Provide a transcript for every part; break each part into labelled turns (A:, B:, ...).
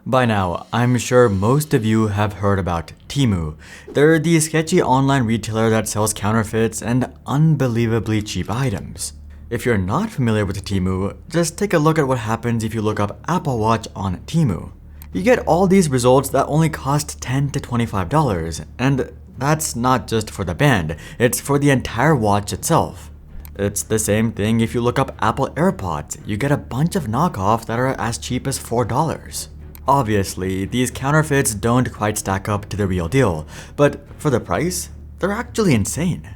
A: By now, I'm sure most of you have heard about Temu. They're the sketchy online retailer that sells counterfeits and unbelievably cheap items. If you're not familiar with Temu, just take a look at what happens if you look up Apple Watch on Temu. You get all these results that only cost $10 to $25, and that's not just for the band, it's for the entire watch itself. It's the same thing if you look up Apple AirPods, you get a bunch of knockoffs that are as cheap as $4. Obviously, these counterfeits don't quite stack up to the real deal, but for the price, they're actually insane.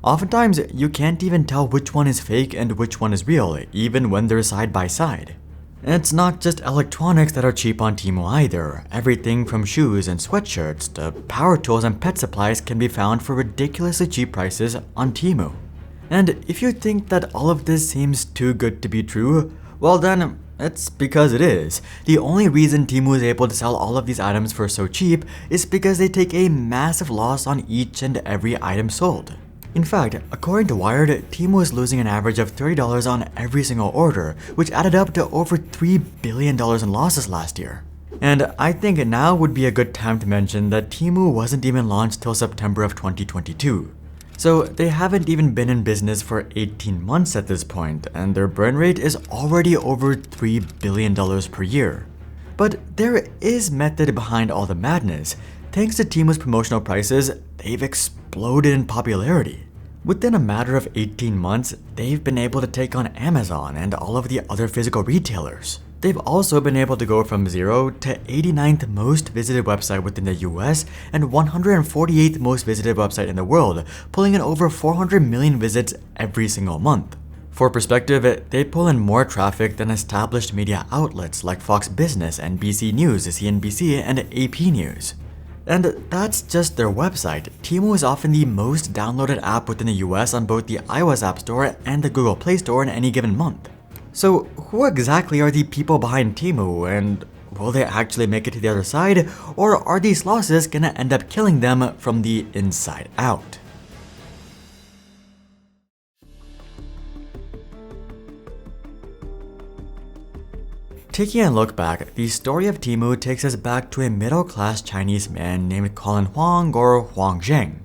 A: Oftentimes, you can't even tell which one is fake and which one is real, even when they're side by side. It's not just electronics that are cheap on Temu either. Everything from shoes and sweatshirts to power tools and pet supplies can be found for ridiculously cheap prices on Temu. And if you think that all of this seems too good to be true, well then, it's because it is. The only reason Temu is able to sell all of these items for so cheap is because they take a massive loss on each and every item sold. In fact, according to Wired, Temu is losing an average of $30 on every single order, which added up to over $3 billion in losses last year. And I think now would be a good time to mention that Temu wasn't even launched till September of 2022. So they haven't even been in business for 18 months at this point, and their burn rate is already over $3 billion per year. But there is method behind all the madness. Thanks to Temu's promotional prices, they've exploded in popularity. Within a matter of 18 months, they've been able to take on Amazon and all of the other physical retailers. They've also been able to go from 0 to 89th most visited website within the US and 148th most visited website in the world, pulling in over 400 million visits every single month. For perspective, they pull in more traffic than established media outlets like Fox Business, NBC News, CNBC, and AP News. And that's just their website. Temu is often the most downloaded app within the US on both the iOS App Store and the Google Play Store in any given month. So who exactly are the people behind Temu, and will they actually make it to the other side, or are these losses gonna end up killing them from the inside out? Taking a look back, the story of Temu takes us back to a middle-class Chinese man named Colin Huang or Huang Zheng.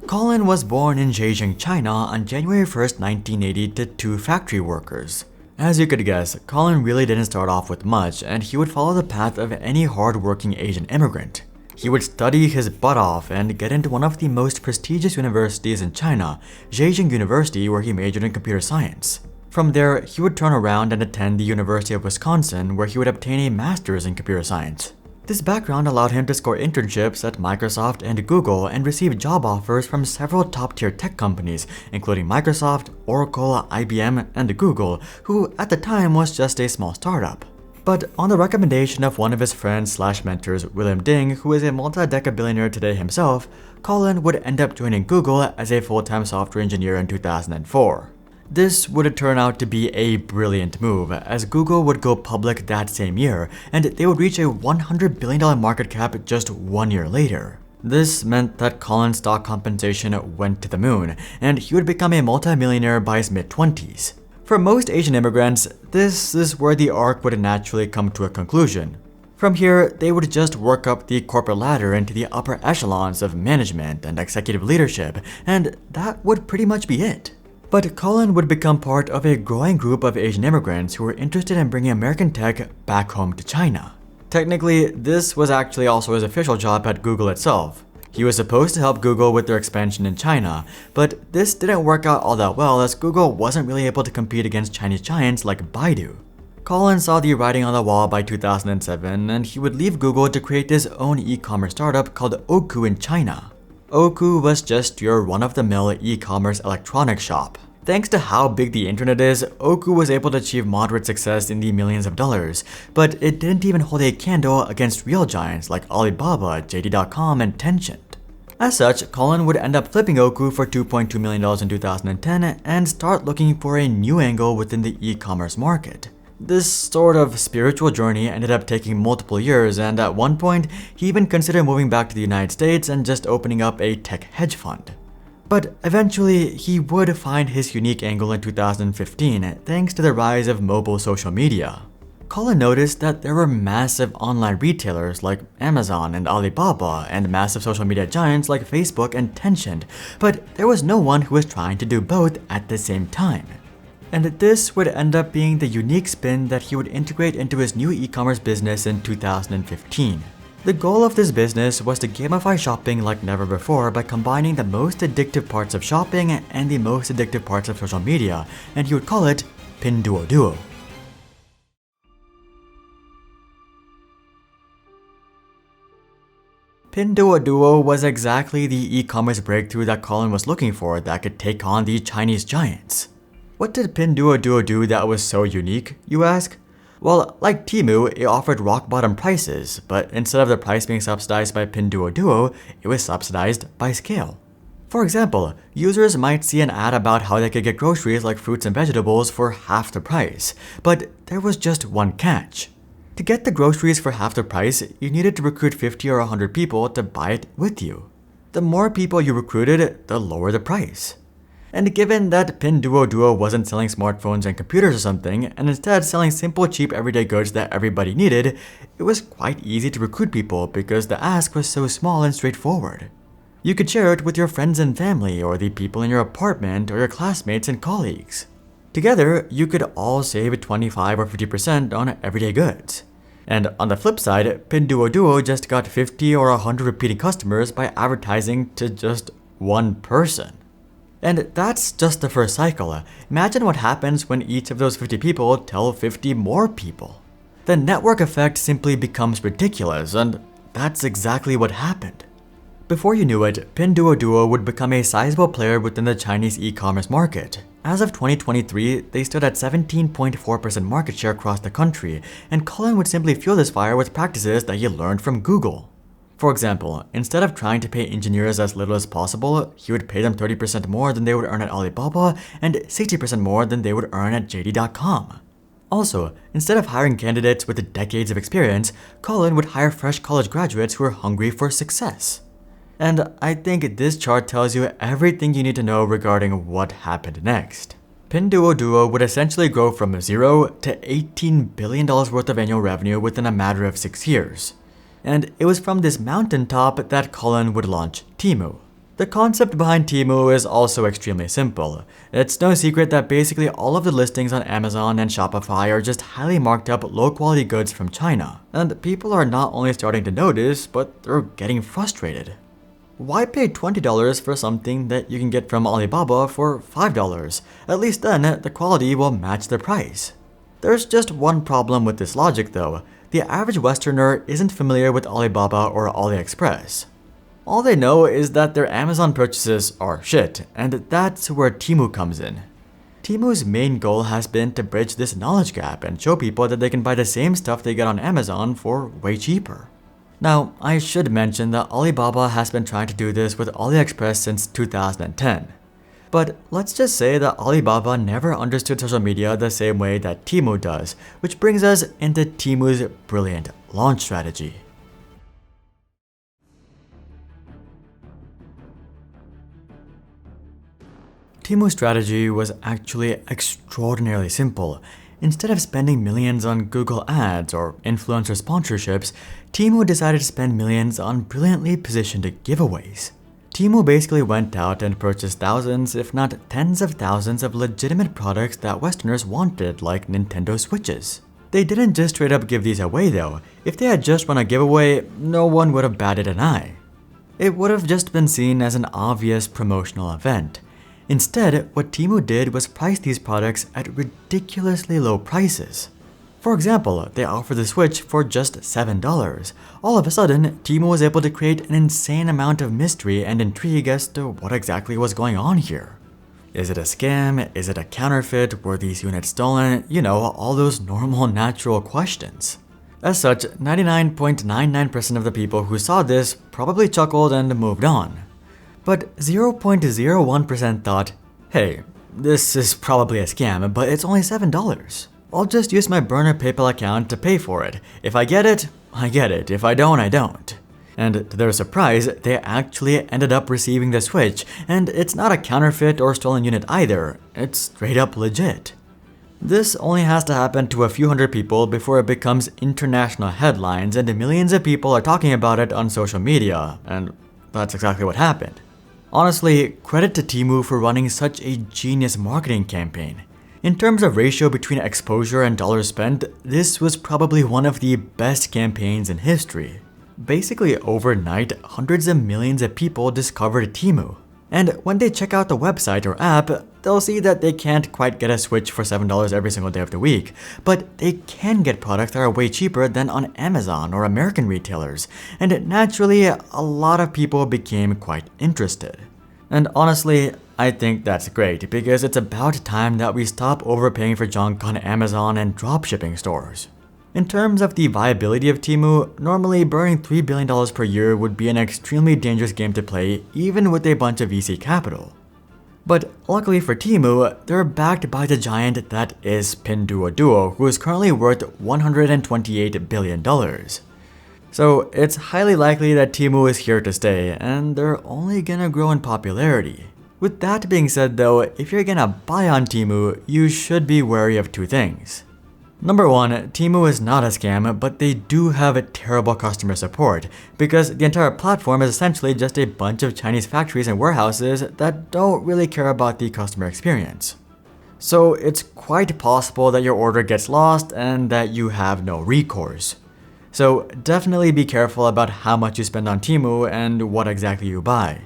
A: Colin was born in Zhejiang, China on January 1st, 1980 to two factory workers. As you could guess, Colin really didn't start off with much, and he would follow the path of any hard-working Asian immigrant. He would study his butt off and get into one of the most prestigious universities in China, Zhejiang University, where he majored in computer science. From there, he would turn around and attend the University of Wisconsin, where he would obtain a master's in computer science. This background allowed him to score internships at Microsoft and Google and receive job offers from several top-tier tech companies, including Microsoft, Oracle, IBM, and Google, who at the time was just a small startup. But on the recommendation of one of his friends/mentors, William Ding, who is a multi-decabillionaire today himself, Colin would end up joining Google as a full-time software engineer in 2004. This would turn out to be a brilliant move, as Google would go public that same year, and they would reach a $100 billion market cap just 1 year later. This meant that Colin's stock compensation went to the moon, and he would become a multimillionaire by his mid-20s. For most Asian immigrants, this is where the arc would naturally come to a conclusion. From here, they would just work up the corporate ladder into the upper echelons of management and executive leadership, and that would pretty much be it. But Colin would become part of a growing group of Asian immigrants who were interested in bringing American tech back home to China. Technically, this was actually also his official job at Google itself. He was supposed to help Google with their expansion in China, but this didn't work out all that well as Google wasn't really able to compete against Chinese giants like Baidu. Colin saw the writing on the wall by 2007, and he would leave Google to create his own e-commerce startup called Oku in China. Oku was just your run-of-the-mill e-commerce electronics shop. Thanks to how big the internet is, Oku was able to achieve moderate success in the millions of dollars, but it didn't even hold a candle against real giants like Alibaba, JD.com, and Tencent. As such, Colin would end up flipping Oku for $2.2 million in 2010 and start looking for a new angle within the e-commerce market. This sort of spiritual journey ended up taking multiple years, and at one point, he even considered moving back to the United States and just opening up a tech hedge fund. But eventually, he would find his unique angle in 2015 thanks to the rise of mobile social media. Colin noticed that there were massive online retailers like Amazon and Alibaba and massive social media giants like Facebook and Tencent, but there was no one who was trying to do both at the same time. And this would end up being the unique spin that he would integrate into his new e-commerce business in 2015. The goal of this business was to gamify shopping like never before by combining the most addictive parts of shopping and the most addictive parts of social media, and he would call it Pinduoduo. Pinduoduo was exactly the e-commerce breakthrough that Colin was looking for that could take on the Chinese giants. What did Pinduoduo do that was so unique, you ask? Well, like Temu, it offered rock-bottom prices, but instead of the price being subsidized by Pinduoduo, it was subsidized by scale. For example, users might see an ad about how they could get groceries like fruits and vegetables for half the price, but there was just one catch. To get the groceries for half the price, you needed to recruit 50 or 100 people to buy it with you. The more people you recruited, the lower the price. And given that Pinduoduo wasn't selling smartphones and computers or something, and instead selling simple, cheap, everyday goods that everybody needed, it was quite easy to recruit people because the ask was so small and straightforward. You could share it with your friends and family, or the people in your apartment, or your classmates and colleagues. Together, you could all save 25 or 50% on everyday goods. And on the flip side, Pinduoduo just got 50 or 100 repeating customers by advertising to just one person. And that's just the first cycle. Imagine what happens when each of those 50 people tell 50 more people. The network effect simply becomes ridiculous, and that's exactly what happened. Before you knew it, Pinduoduo would become a sizable player within the Chinese e-commerce market. As of 2023, they stood at 17.4% market share across the country, and Colin would simply fuel this fire with practices that he learned from Google. For example, instead of trying to pay engineers as little as possible, he would pay them 30% more than they would earn at Alibaba and 60% more than they would earn at JD.com. Also, instead of hiring candidates with decades of experience, Colin would hire fresh college graduates who were hungry for success. And I think this chart tells you everything you need to know regarding what happened next. Pinduoduo would essentially grow from 0 to $18 billion worth of annual revenue within a matter of 6 years. And it was from this mountaintop that Colin would launch Temu. The concept behind Temu is also extremely simple. It's no secret that basically all of the listings on Amazon and Shopify are just highly marked up low-quality goods from China. And people are not only starting to notice, but they're getting frustrated. Why pay $20 for something that you can get from Alibaba for $5? At least then, the quality will match the price. There's just one problem with this logic though. The average Westerner isn't familiar with Alibaba or AliExpress. All they know is that their Amazon purchases are shit, and that's where Temu comes in. Temu's main goal has been to bridge this knowledge gap and show people that they can buy the same stuff they get on Amazon for way cheaper. Now, I should mention that Alibaba has been trying to do this with AliExpress since 2010. But let's just say that Alibaba never understood social media the same way that Temu does, which brings us into Temu's brilliant launch strategy. Temu's strategy was actually extraordinarily simple. Instead of spending millions on Google ads or influencer sponsorships, Temu decided to spend millions on brilliantly positioned giveaways. Temu basically went out and purchased thousands, if not tens of thousands of legitimate products that Westerners wanted, like Nintendo Switches. They didn't just straight up give these away though. If they had just run a giveaway, no one would have batted an eye. It would have just been seen as an obvious promotional event. Instead, what Temu did was price these products at ridiculously low prices. For example, they offered the Switch for just $7. All of a sudden, Temu was able to create an insane amount of mystery and intrigue as to what exactly was going on here. Is it a scam? Is it a counterfeit? Were these units stolen? You know, all those normal, natural questions. As such, 99.99% of the people who saw this probably chuckled and moved on. But 0.01% thought, hey, this is probably a scam, but it's only $7. I'll just use my burner PayPal account to pay for it. If I get it, I get it. If I don't, I don't. And to their surprise, they actually ended up receiving the Switch, and it's not a counterfeit or stolen unit either. It's straight up legit. This only has to happen to a few hundred people before it becomes international headlines and millions of people are talking about it on social media, and that's exactly what happened. Honestly, credit to Temu for running such a genius marketing campaign. In terms of ratio between exposure and dollars spent, this was probably one of the best campaigns in history. Basically overnight, hundreds of millions of people discovered Temu. And when they check out the website or app, they'll see that they can't quite get a Switch for $7 every single day of the week, but they can get products that are way cheaper than on Amazon or American retailers, and naturally, a lot of people became quite interested. And honestly, I think that's great because it's about time that we stop overpaying for junk on Amazon and dropshipping stores. In terms of the viability of Temu, normally burning $3 billion per year would be an extremely dangerous game to play even with a bunch of VC capital. But luckily for Temu, they're backed by the giant that is Pinduoduo, who is currently worth $128 billion. So it's highly likely that Temu is here to stay, and they're only gonna grow in popularity. With that being said though, if you're gonna buy on Temu, you should be wary of two things. Number one, Temu is not a scam, but they do have terrible customer support, because the entire platform is essentially just a bunch of Chinese factories and warehouses that don't really care about the customer experience. So it's quite possible that your order gets lost and that you have no recourse. So definitely be careful about how much you spend on Temu and what exactly you buy.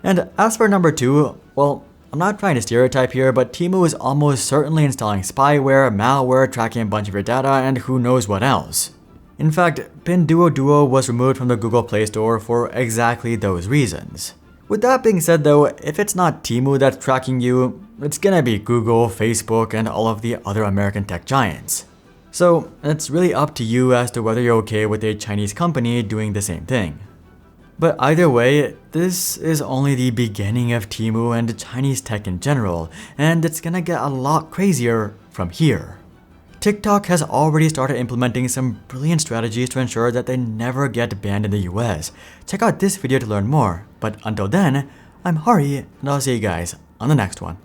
A: And as for number two, well, I'm not trying to stereotype here, but Temu is almost certainly installing spyware, malware, tracking a bunch of your data, and who knows what else. In fact, Pinduoduo was removed from the Google Play Store for exactly those reasons. With that being said though, if it's not Temu that's tracking you, it's gonna be Google, Facebook, and all of the other American tech giants. So it's really up to you as to whether you're okay with a Chinese company doing the same thing. But either way, this is only the beginning of Temu and Chinese tech in general, and it's gonna get a lot crazier from here. TikTok has already started implementing some brilliant strategies to ensure that they never get banned in the US. Check out this video to learn more, but until then, I'm Hari, and I'll see you guys on the next one.